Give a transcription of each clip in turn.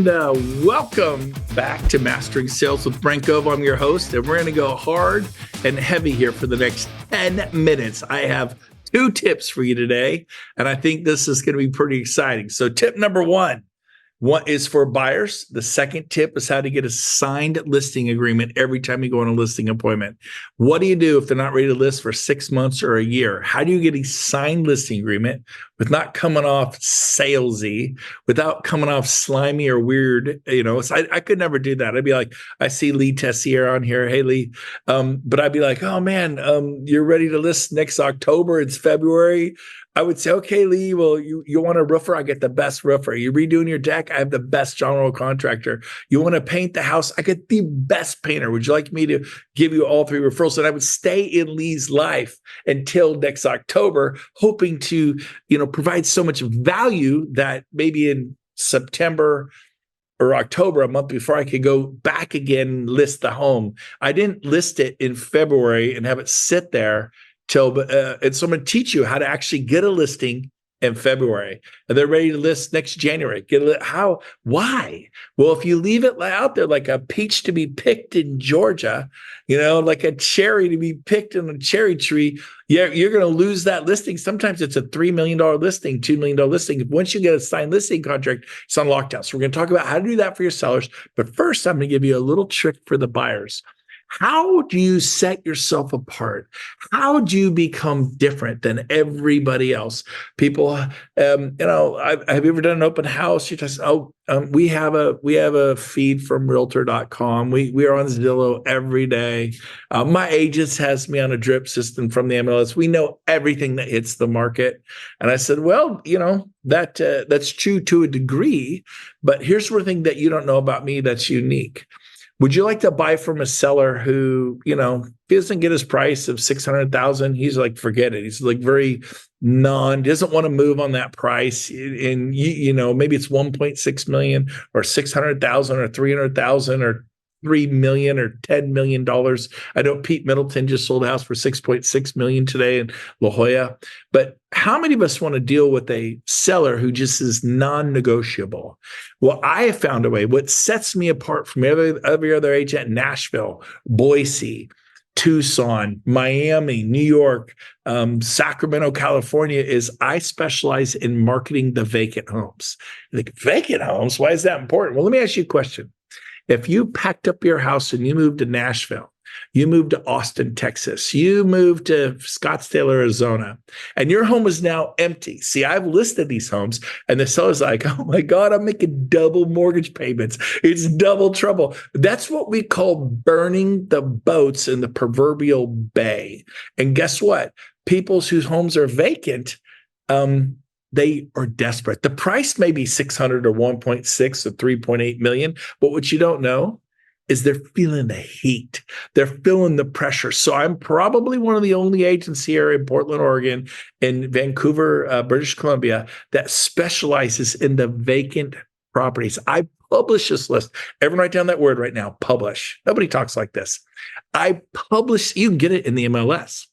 and welcome back to Mastering Sales with Brent Gove. I'm your host, and we're going to go hard and heavy here for the next 10 minutes. I have 2 tips for you today, and I think this is going to be pretty exciting. So tip number one is for buyers. The second tip is how to get a signed listing agreement every time you go on a listing appointment. What do you do if they're not ready to list for 6 months or a year? How do you get a signed listing agreement with not coming off salesy, without coming off slimy or weird? So I could never do that. I'd be like, I see Lee Tessier on here. Hey, Lee. But I'd be like, oh man, you're ready to list next October. It's February. I would say, okay, Lee, well, you want a roofer? I get the best roofer. You're redoing your deck? I have the best general contractor. You want to paint the house? I get the best painter. Would you like me to give you all 3 referrals? And I would stay in Lee's life until next October, hoping to, provide so much value that maybe in September or October, a month before, I could go back again and list the home. I didn't list it in February and have it sit there and so I'm going to teach you how to actually get a listing in February, and they're ready to list next January. Why? Well, if you leave it out there like a peach to be picked in Georgia, like a cherry to be picked in a cherry tree, you're going to lose that listing. Sometimes it's a $3 million listing, $2 million listing. Once you get a signed listing contract, it's on lockdown. So we're going to talk about how to do that for your sellers. But first, I'm going to give you a little trick for the buyers. How do you set yourself apart? How do you become different than everybody else? People, have you ever done an open house? You just, we have a feed from realtor.com. We are on Zillow every day. My agents has me on a drip system from the MLS. We know everything that hits the market. And I said, well, that's true to a degree, but here's one thing that you don't know about me that's unique. Would you like to buy from a seller who, he doesn't get his price of $600,000? He's like, forget it. He's like very doesn't want to move on that price. And maybe it's 1.6 million or 600,000 or 300,000 or 3 million or $10 million. I know Pete Middleton just sold a house for 6.6 million today in La Jolla. But how many of us want to deal with a seller who just is non-negotiable? Well, I have found a way. What sets me apart from every other agent in Nashville, Boise, Tucson, Miami, New York, Sacramento, California, is I specialize in marketing the vacant homes. Like, vacant homes? Why is that important? Well, let me ask you a question. If you packed up your house and you moved to Nashville, you moved to Austin, Texas, you moved to Scottsdale, Arizona, and your home is now empty. See, I've listed these homes, and the seller's like, oh my God, I'm making double mortgage payments. It's double trouble. That's what we call burning the boats in the proverbial bay. And guess what? People whose homes are vacant, they are desperate. The price may be 600 or 1.6 or 3.8 million, but what you don't know is they're feeling the heat. They're feeling the pressure. So I'm probably one of the only agents here in Portland, Oregon, in Vancouver, British Columbia, that specializes in the vacant properties. I publish this list. Everyone write down that word right now, publish. Nobody talks like this. I publish, you can get it in the MLS.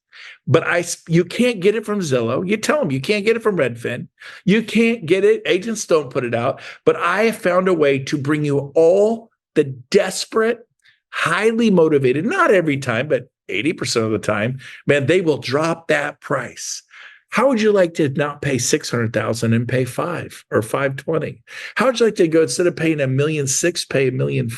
But you can't get it from Zillow. You tell them you can't get it from Redfin. You can't get it. Agents don't put it out. But I have found a way to bring you all the desperate, highly motivated, not every time, but 80% of the time, man, they will drop that price. How would you like to not pay $600,000 and pay $5 or $520? How would you like to go, instead of paying $1.6 million, pay $1.4 million?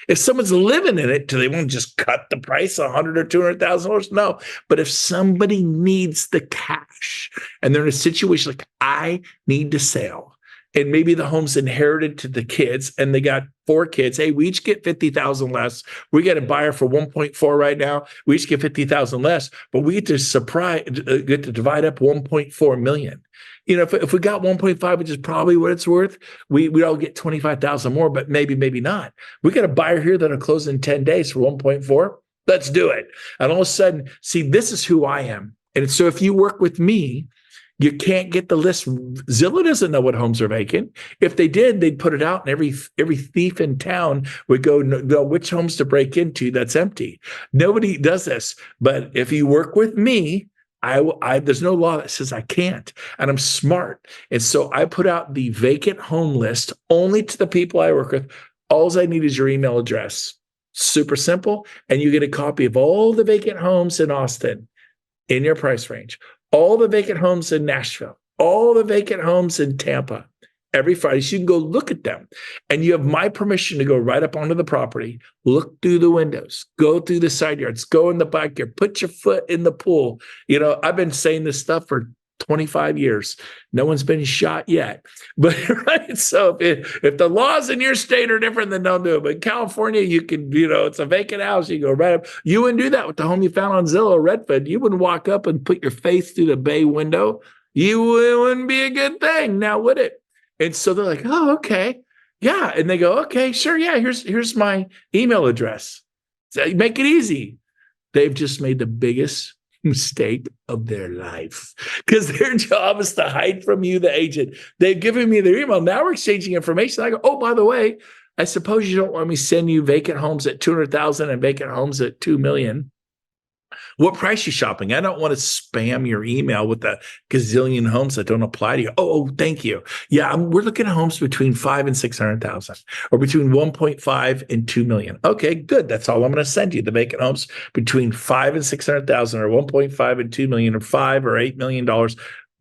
If someone's living in it, do they want to just cut the price $100,000 or $200,000? No. But if somebody needs the cash and they're in a situation like, I need to sell, and maybe the home's inherited to the kids and they got 4 kids. Hey, we each get 50,000 less. We got a buyer for 1.4 right now. We each get 50,000 less, but we get to divide up 1.4 million. If we got 1.5, which is probably what it's worth, we all get 25,000 more, but maybe not. We got a buyer here that'll close in 10 days for 1.4. Let's do it. And all of a sudden, see, this is who I am. And so if you work with me, you can't get the list. Zillow doesn't know what homes are vacant. If they did, they'd put it out, and every thief in town would go know which homes to break into that's empty. Nobody does this. But if you work with me, There's no law that says I can't, and I'm smart. And so I put out the vacant home list only to the people I work with. All I need is your email address. Super simple. And you get a copy of all the vacant homes in Austin in your price range, all the vacant homes in Nashville, all the vacant homes in Tampa. Every Friday, so you can go look at them. And you have my permission to go right up onto the property, look through the windows, go through the side yards, go in the backyard, put your foot in the pool. I've been saying this stuff for 25 years. No one's been shot yet. But right, so if the laws in your state are different, then don't do it. But in California, you can, it's a vacant house. You go right up. You wouldn't do that with the home you found on Zillow, Redford. You wouldn't walk up and put your face through the bay window. It wouldn't be a good thing, now would it? And so they're like, oh, okay. Yeah. And they go, okay, sure. Yeah. Here's my email address. So make it easy. They've just made the biggest mistake of their life because their job is to hide from you, the agent. They've given me their email. Now we're exchanging information. I go, oh, by the way, I suppose you don't want me to send you vacant homes at 200,000 and vacant homes at 2 million. What price are you shopping? I don't want to spam your email with a gazillion homes that don't apply to you. Oh, thank you. Yeah, we're looking at homes between 5 and 600,000, or between 1.5 and 2 million. Okay, good. That's all I'm going to send you. The vacant homes between 5 and 600,000, or 1.5 and 2 million, or $5 or $8 million.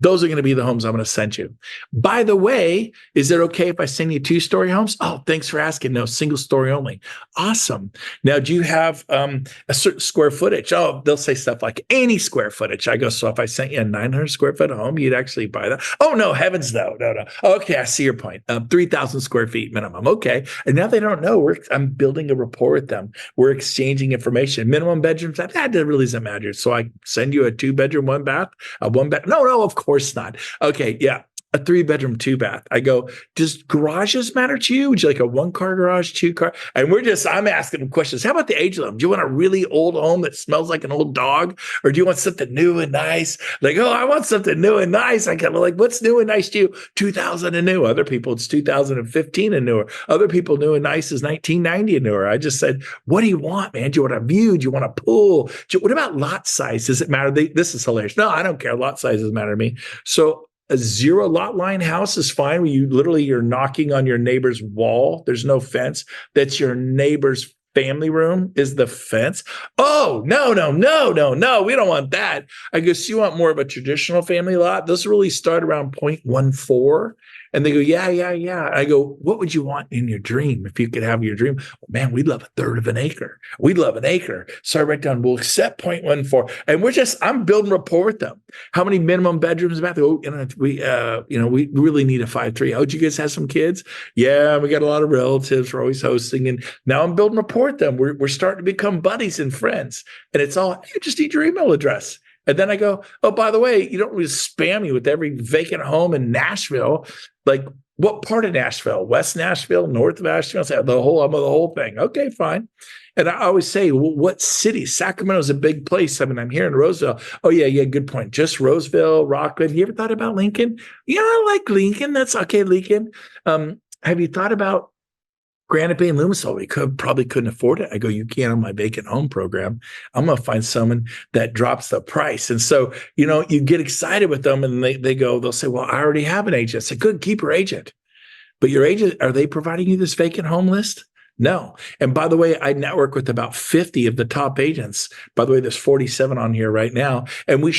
Those are going to be the homes I'm going to send you. By the way, is it okay if I send you 2-story homes? Oh, thanks for asking. No, single story only. Awesome. Now, do you have a certain square footage? Oh, they'll say stuff like any square footage. I go, so if I sent you a 900 square foot home, you'd actually buy that? Oh, no, heavens, no. Okay, I see your point. 3,000 square feet minimum. Okay. And now they don't know. I'm building a rapport with them. We're exchanging information. Minimum bedrooms, that really doesn't matter. So I send you a 2-bedroom, 1 bath, a 1 bed. No, of course not. Okay, yeah. A 3-bedroom, 2-bath. I go, does garages matter to you? Would you like a 1-car garage, 2-car? And I'm asking them questions. How about the age of them? Do you want a really old home that smells like an old dog? Or do you want something new and nice? Like, oh, I want something new and nice. I kind of like, what's new and nice to you? 2000 and new. Other people, it's 2015 and newer. Other people, new and nice is 1990 and newer. I just said, what do you want, man? Do you want a view? Do you want a pool? What about lot size? Does it matter? This is hilarious. No, I don't care. Lot size doesn't matter to me. So a 0 lot line house is fine where you're knocking on your neighbor's wall. There's no fence. That's your neighbor's family room is the fence. Oh, no. We don't want that. I go, so you want more of a traditional family lot? Those really start around 0.14. And they go, yeah. I go, what would you want in your dream if you could have your dream? Well, man, we'd love 1/3 of an acre. We'd love an acre. So I write down, we'll accept 0.14. And I'm building rapport with them. How many minimum bedrooms? Oh, we really need a 5.3. Oh, do you guys have some kids? Yeah, we got a lot of relatives. We're always hosting. And now I'm building rapport with them. We're starting to become buddies and friends. And it's all, you just need your email address. And then I go, oh, by the way, you don't really spam me with every vacant home in Nashville. Like, what part of Nashville? West Nashville, north of Nashville? I'm the whole thing. Okay, fine. And I always say, well, what city? Sacramento's a big place. I mean, I'm here in Roseville. Oh, yeah, good point. Just Roseville, Rockland. You ever thought about Lincoln? Yeah, I like Lincoln. That's okay, Lincoln. Have you thought about Granite Bay and Loomis? We probably couldn't afford it. I go, you can't on my vacant home program. I'm going to find someone that drops the price. And so, you get excited with them and they'll say, well, I already have an agent. I say, good, keep your agent. But your agent, are they providing you this vacant home list? No. And by the way, I network with about 50 of the top agents. By the way, there's 47 on here right now. And we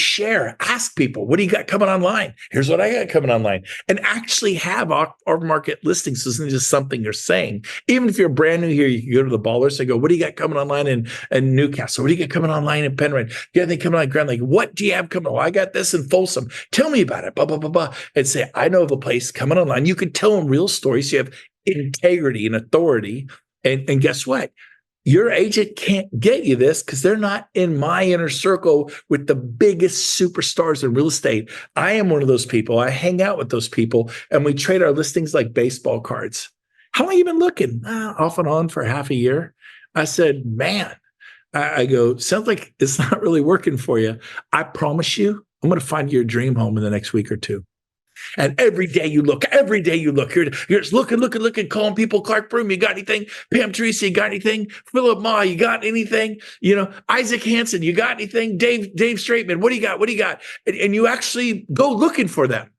ask people, what do you got coming online? Here's what I got coming online. And actually have our market listings. This isn't just something you're saying. Even if you're brand new here, you can go to the ballers and go, what do you got coming online in Newcastle? What do you got coming online in Penryn? You got anything coming on Grand Lake? What do you have coming? Well, I got this in Folsom. Tell me about it. Blah, blah, blah, blah. And say, I know of a place coming online. You can tell them real stories. You have integrity and authority. And guess what? Your agent can't get you this because they're not in my inner circle with the biggest superstars in real estate. I am one of those people. I hang out with those people and we trade our listings like baseball cards. How long have you been looking? Off and on for half a year. I said, man, I go, sounds like it's not really working for you. I promise you, I'm going to find your dream home in the next week or two. And every day you look, you're just looking, calling people. Clark Broom, you got anything? Pam Teresa, you got anything? Philip Ma, you got anything? Isaac Hansen, you got anything? Dave Straitman, what do you got? And you actually go looking for them,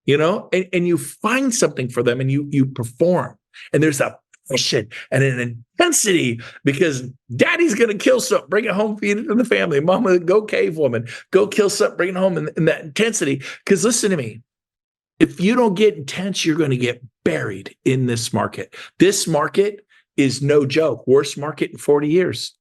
and you find something for them and you perform. And there's a passion and an intensity because daddy's going to kill something, bring it home, feed it to the family. Mama, go cave woman, go kill something, bring it home in that intensity. Because listen to me, if you don't get intense, you're going to get buried in this market. This market is no joke. Worst market in 40 years.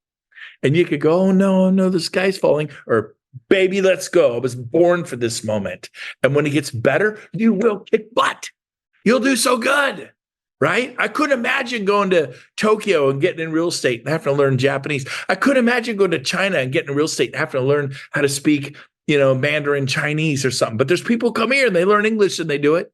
And you could go, oh, no, the sky's falling, or baby, let's go. I was born for this moment. And when it gets better, you will kick butt. You'll do so good. Right? I couldn't imagine going to Tokyo and getting in real estate and having to learn Japanese. I couldn't imagine going to China and getting in real estate and having to learn how to speak, Mandarin Chinese or something. But there's people come here and they learn English and they do it.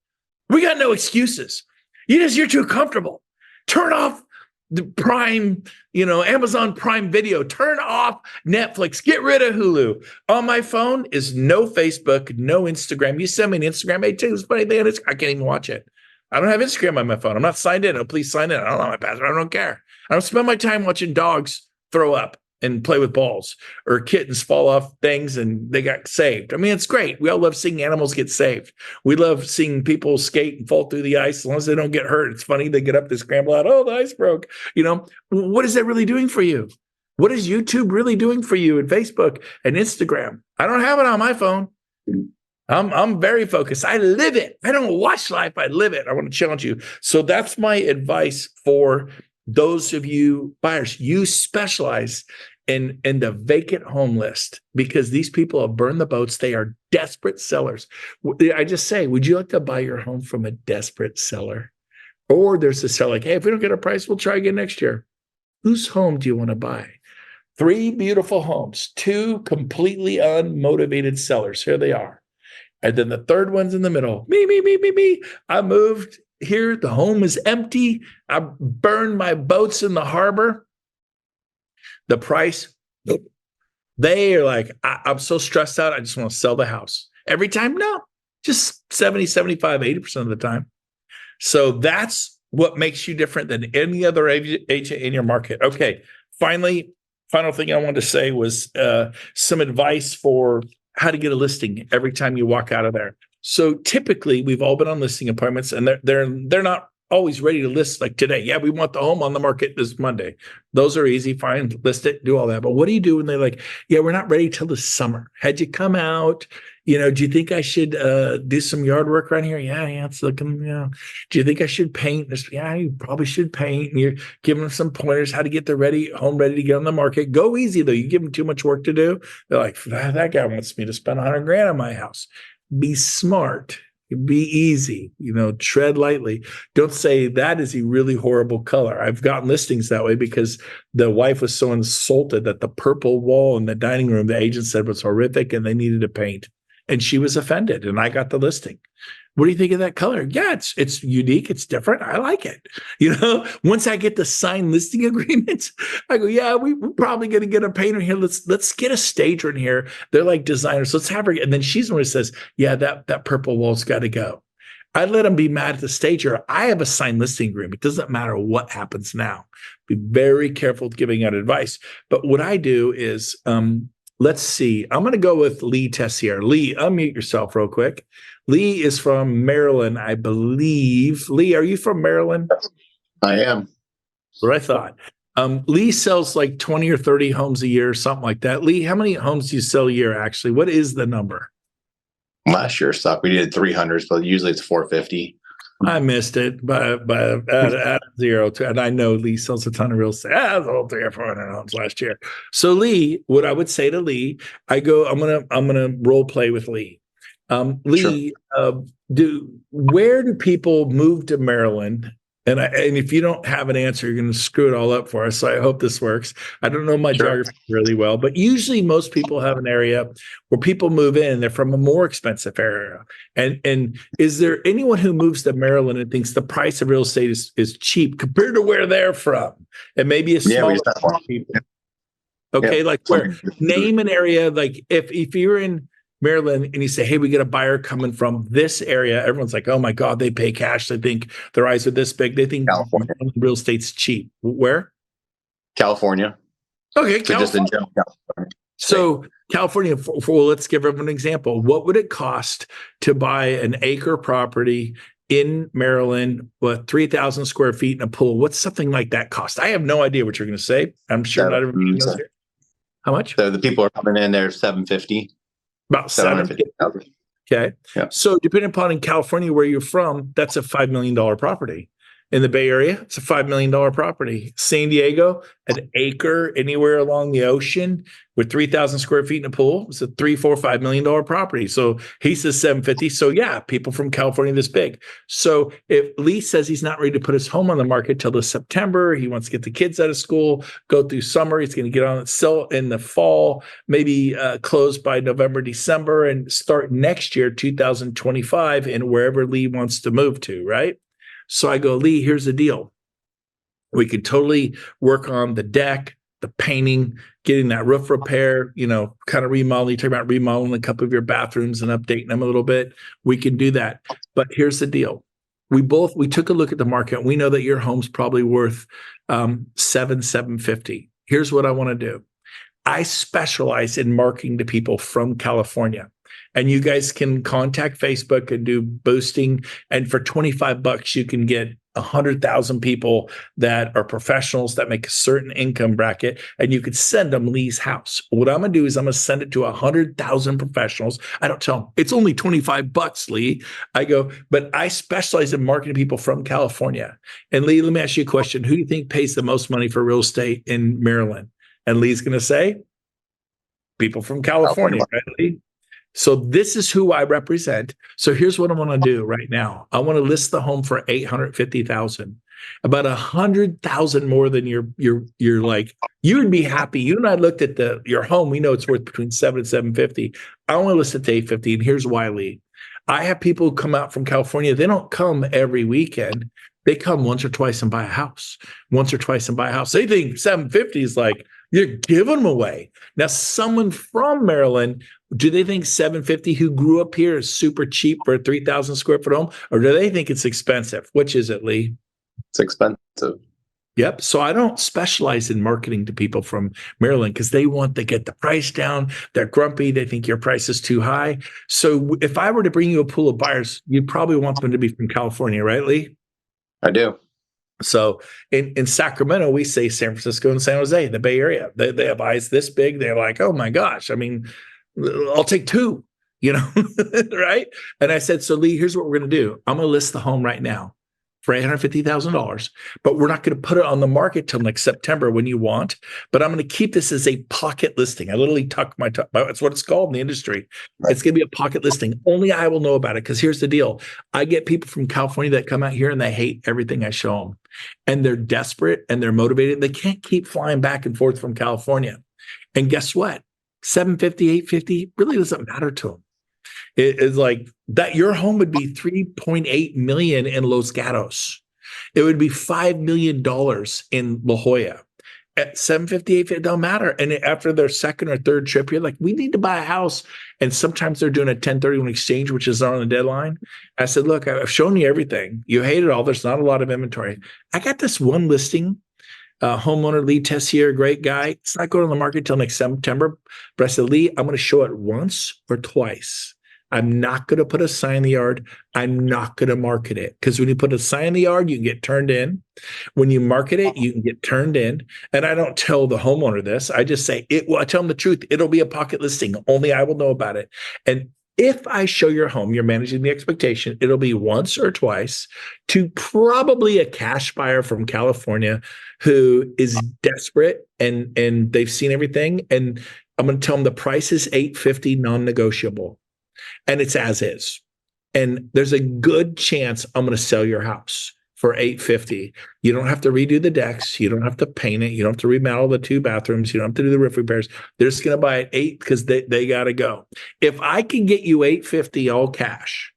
We got no excuses. You're too comfortable. Turn off the Prime, Amazon Prime Video. Turn off Netflix. Get rid of Hulu. On my phone is no Facebook, no Instagram. You send me an Instagram, hey, take this funny thing, I can't even watch it. I don't have Instagram on my phone. I'm not signed in. Oh, please sign in. I don't know my password. I don't care. I don't spend my time watching dogs throw up and play with balls or kittens fall off things and they got saved. I mean, it's great. We all love seeing animals get saved. We love seeing people skate and fall through the ice as long as they don't get hurt. It's funny. They get up, they scramble out. Oh, the ice broke. What is that really doing for you? What is YouTube really doing for you and Facebook and Instagram? I don't have it on my phone. I'm very focused. I live it. I don't watch life. I live it. I want to challenge you. So that's my advice for those of you buyers. You specialize in the vacant home list because these people have burned the boats. They are desperate sellers. I just say, would you like to buy your home from a desperate seller? Or there's a seller like, hey, if we don't get a price, we'll try again next year. Whose home do you want to buy? 3 beautiful homes, 2 completely unmotivated sellers. Here they are. And then the third one's in the middle. Me. I moved here. The home is empty. I burned my boats in the harbor. The price, they are like, I'm so stressed out. I just want to sell the house. Every time? No, just 70, 75, 80% of the time. So that's what makes you different than any other agent in your market. Okay, final thing I wanted to say was some advice for how to get a listing every time you walk out of there. So typically we've all been on listing appointments and they're not always ready to list like today. Yeah, we want the home on the market this Monday. Those are easy. Fine, list it, do all that. But what do you do when they're like, yeah, we're not ready till the summer? Had you come out? Do you think I should do some yard work around here? Yeah, it's looking, Do you think I should paint? Yeah, you probably should paint. And you're giving them some pointers how to get their home ready to get on the market. Go easy, though. You give them too much work to do. They're like, that guy wants me to spend $100,000 on my house. Be smart. Be easy, tread lightly. Don't say that is a really horrible color. I've gotten listings that way because the wife was so insulted that the purple wall in the dining room, the agent said was horrific and they needed to paint. And she was offended and I got the listing. What do you think of that color? Yeah, it's unique. It's different. I like it. Once I get the signed listing agreements, I go, yeah, we're probably going to get a painter here. Let's get a stager in here. They're like designers. Let's have her. And then she's the one who says, yeah, that purple wall's got to go. I let them be mad at the stager. I have a signed listing agreement. It doesn't matter what happens now. Be very careful with giving out advice. But what I do is, let's see. I'm going to go with Lee Tessier. Lee, unmute yourself real quick. Lee is from Maryland, I believe. Lee, are you from Maryland? I am. What I thought. Lee sells like 20 or 30 homes a year, something like that. Lee, how many homes do you sell a year, actually? What is the number? Last year stuff, we did 300s, but usually it's 450. I missed it by at 0 to, and I know Lee sells a ton of real estate. I sold 300 or 400 homes last year. So Lee, what I would say to Lee, I'm gonna role play with Lee. Lee, sure. Where do people move to Maryland? And if you don't have an answer, you're going to screw it all up for us. So I hope this works. I don't know my geography really well, but usually most people have an area where people move in. They're from a more expensive area. And is there anyone who moves to Maryland and thinks the price of real estate is cheap compared to where they're from? And maybe a small people. Okay, like where? Name an area. Like if you're in Maryland, and you say, hey, we get a buyer coming from this area. Everyone's like, oh my God, they pay cash. They think their eyes are this big. They think California. real estate's cheap. Where? California. Okay, So just in California. general, California. So California, well, let's give everyone an example. What would it cost to buy an acre property in Maryland with 3,000 square feet and a pool? What's something like that cost? I have no idea what you're going to say. I'm sure not everybody knows here. How much? So the people are coming in there 750. About 750,000. Okay. Yeah. So depending upon in California where you're from, that's a $5 million property. In the Bay Area, it's a $5 million property. San Diego, an acre anywhere along the ocean with 3,000 square feet in a pool, it's a $3, $4, $5 million property. So he says 750. So yeah, people from California this big. So if Lee says he's not ready to put his home on the market till this September, he wants to get the kids out of school, go through summer, he's going to get on it, sell in the fall, maybe close by November, December, and start next year, 2025, in wherever Lee wants to move to, right? So I go, Lee, here's the deal. We could totally work on the deck, the painting, getting that roof repair, kind of remodeling. You talk about remodeling a couple of your bathrooms and updating them a little bit. We can do that. But here's the deal. We took a look at the market. And we know that your home's probably worth $750. Here's what I want to do. I specialize in marketing to people from California. And you guys can contact Facebook and do boosting. And for $25, you can get 100,000 people that are professionals that make a certain income bracket, and you could send them Lee's house. What I'm going to do is I'm going to send it to 100,000 professionals. I don't tell them it's only $25, Lee. I go, but I specialize in marketing people from California. And Lee, let me ask you a question. Who do you think pays the most money for real estate in Maryland? And Lee's going to say, people from California, right, Lee? So this is who I represent. So here's what I want to do right now. I want to list the home for $850,000, about 100,000 more than you're like. You would be happy. You and I looked at your home. We know it's worth between $7 and $750. I want to list it to $850, and here's why, Lee. I have people who come out from California. They don't come every weekend. They come once or twice and buy a house. Once or twice and buy a house. They think $750 is like, you're giving them away. Now, someone from Maryland, do they think $750 who grew up here is super cheap for a 3,000 square foot home? Or do they think it's expensive? Which is it, Lee? It's expensive. Yep. So I don't specialize in marketing to people from Maryland because they want to get the price down. They're grumpy. They think your price is too high. So if I were to bring you a pool of buyers, you'd probably want them to be from California, right, Lee? I do. So in Sacramento, we say San Francisco and San Jose, the Bay Area. They have eyes this big. They're like, oh my gosh. I mean, I'll take two, right? And I said, so Lee, here's what we're going to do. I'm going to list the home right now for $850,000, but we're not going to put it on the market till next September when you want. But I'm going to keep this as a pocket listing. I literally tuck that's what it's called in the industry. Right. It's going to be a pocket listing. Only I will know about it because here's the deal. I get people from California that come out here and they hate everything I show them. And they're desperate and they're motivated. They can't keep flying back and forth from California. And guess what? 750, 850 really doesn't matter to them. It's like that your home would be $3.8 million in Los Gatos. It would be $5 million in La Jolla. At 750, 850, it don't matter. And after their second or third trip, you're like, we need to buy a house. And sometimes they're doing a 1031 exchange, which is on the deadline. I said, look, I've shown you everything. You hate it all. There's not a lot of inventory. I got this one listing. Homeowner Lee Tessier, great guy. It's not going on the market till next September. But I said, Lee, I'm going to show it once or twice. I'm not going to put a sign in the yard. I'm not going to market it. Because when you put a sign in the yard, you can get turned in. When you market it, you can get turned in. And I don't tell the homeowner this. I just say, I tell them the truth. It'll be a pocket listing. Only I will know about it. And if I show your home, you're managing the expectation, it'll be once or twice to probably a cash buyer from California who is desperate and they've seen everything. And I'm going to tell them the price is $850 non-negotiable. And it's as is. And there's a good chance I'm going to sell your house for $850. You don't have to redo the decks. You don't have to paint it. You don't have to remodel the 2 bathrooms. You don't have to do the roof repairs. They're just going to buy it $8 because they got to go. If I can get you $850 all cash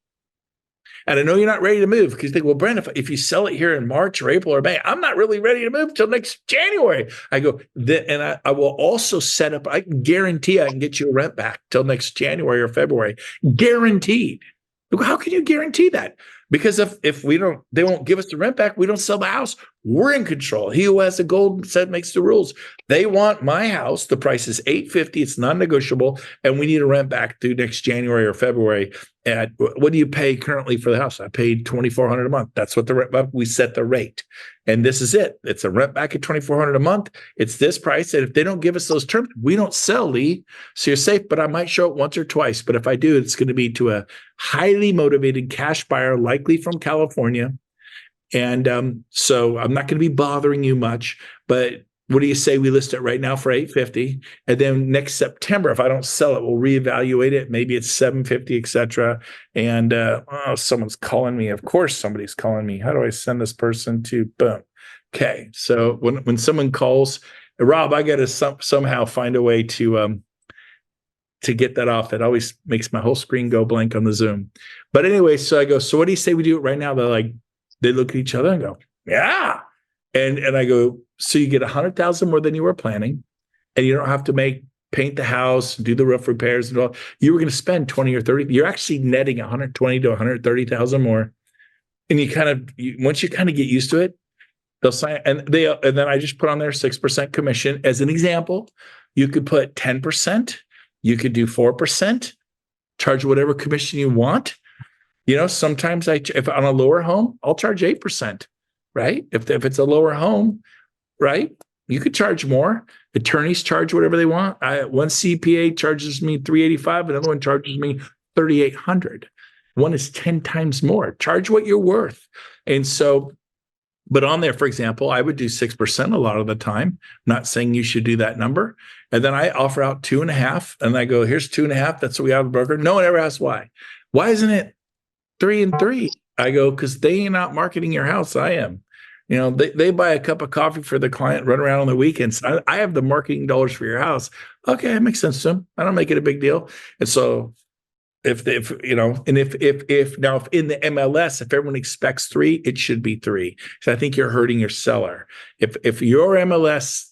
And I know you're not ready to move because you think, well, Brent, if you sell it here in March or April or May, I'm not really ready to move until next January. I go, and I will also set up, I can guarantee I can get you a rent back till next January or February. Guaranteed. How can you guarantee that? Because if they won't give us the rent back, we don't sell the house. We're in control. He who has the gold set makes the rules. They want my house. The price is $850. It's non-negotiable, and we need a rent back through next January or February. And what do you pay currently for the house? I paid $2,400 a month. That's what the rent. We set the rate, and this is it. It's a rent back at $2,400 a month. It's this price, and if they don't give us those terms, we don't sell, Lee. So you're safe. But I might show it once or twice. But if I do, it's going to be to a highly motivated cash buyer, likely from California. And so I'm not going to be bothering you much, but what do you say we list it right now for $850? And then next September, if I don't sell it, we'll reevaluate it. Maybe it's $750, et cetera. And someone's calling me. Of course, somebody's calling me. How do I send this person to boom? Okay. So when someone calls, Rob, I got to somehow find a way to get that off. It always makes my whole screen go blank on the Zoom. But anyway, so I go, so what do you say we do it right now? They look at each other and go, yeah. And I go, so you get $100,000 more than you were planning, and you don't have to paint the house, do the roof repairs and all. You were going to spend 20 or 30. You're actually netting 120 to 130,000 more. And once you kind of get used to it, they'll sign. And then I just put on there 6% commission as an example. You could put 10%. You could do 4%. Charge whatever commission you want. Sometimes if on a lower home, I'll charge 8%, right? If it's a lower home, right? You could charge more. Attorneys charge whatever they want. One CPA charges me $385. Another one charges me $3,800. One is 10 times more. Charge what you're worth. And so, but on there, for example, I would do 6% a lot of the time. Not saying you should do that number. And then I offer out 2.5, and I go, here's 2.5. That's what we have a broker. No one ever asks why. Why isn't it 3 and 3? I go, because they ain't out marketing your house. I am. They buy a cup of coffee for the client, run around on the weekends. I have the marketing dollars for your house. Okay, that makes sense to them. I don't make it a big deal. And so if now in the MLS, if everyone expects 3, it should be 3. So I think you're hurting your seller. If your MLS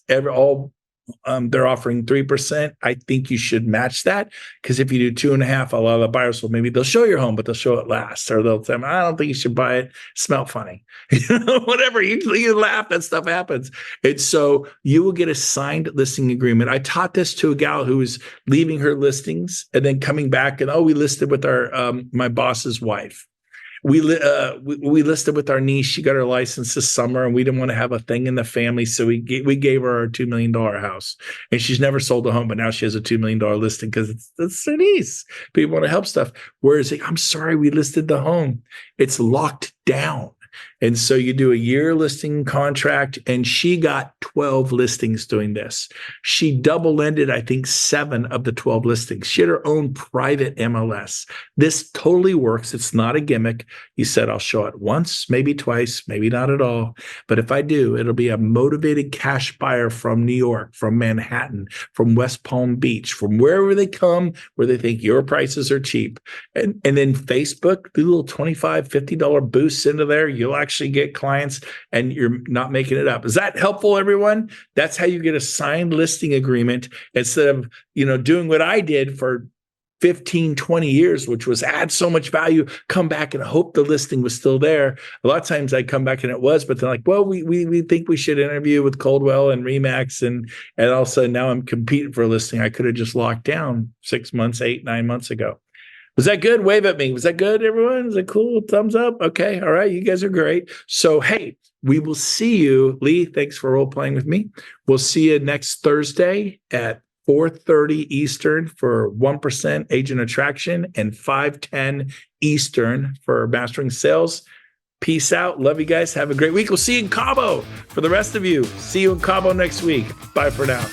they're offering 3%, I think you should match that, because if you do 2.5, a lot of the buyers will, maybe they'll show your home, but they'll show it last, or they'll say, I don't think you should buy it. Smell funny, whatever. You laugh, that stuff happens. And so you will get a signed listing agreement. I taught this to a gal who was leaving her listings and then coming back, and we listed with our my boss's wife. We listed with our niece. She got her license this summer, and we didn't want to have a thing in the family, so we gave her our $2 million house. And she's never sold a home, but now she has a $2 million listing because it's her niece. People want to help stuff. Whereas, I'm sorry, we listed the home. It's locked down. And so you do a year listing contract, and she got 12 listings doing this. She double-ended, I think, 7 of the 12 listings. She had her own private MLS. This totally works. It's not a gimmick. You said, I'll show it once, maybe twice, maybe not at all. But if I do, it'll be a motivated cash buyer from New York, from Manhattan, from West Palm Beach, from wherever they come, where they think your prices are cheap. And then Facebook, do little $25, $50 boosts into there. You'll actually get clients, and you're not making it up. Is that helpful, everyone? That's how you get a signed listing agreement, instead of, doing what I did for 15, 20 years, which was add so much value, come back and hope the listing was still there. A lot of times I come back and it was, but they're like, well, we think we should interview with Coldwell and Remax. And all of a sudden now I'm competing for a listing I could have just locked down 6 months, 8, 9 months ago. Was that good? Wave at me. Was that good, everyone? Is it cool? Thumbs up? Okay. All right. You guys are great. So, hey, we will see you. Lee, thanks for role playing with me. We'll see you next Thursday at 4:30 Eastern for 1% agent attraction, and 5:10 Eastern for mastering sales. Peace out. Love you guys. Have a great week. We'll see you in Cabo. For the rest of you, see you in Cabo next week. Bye for now.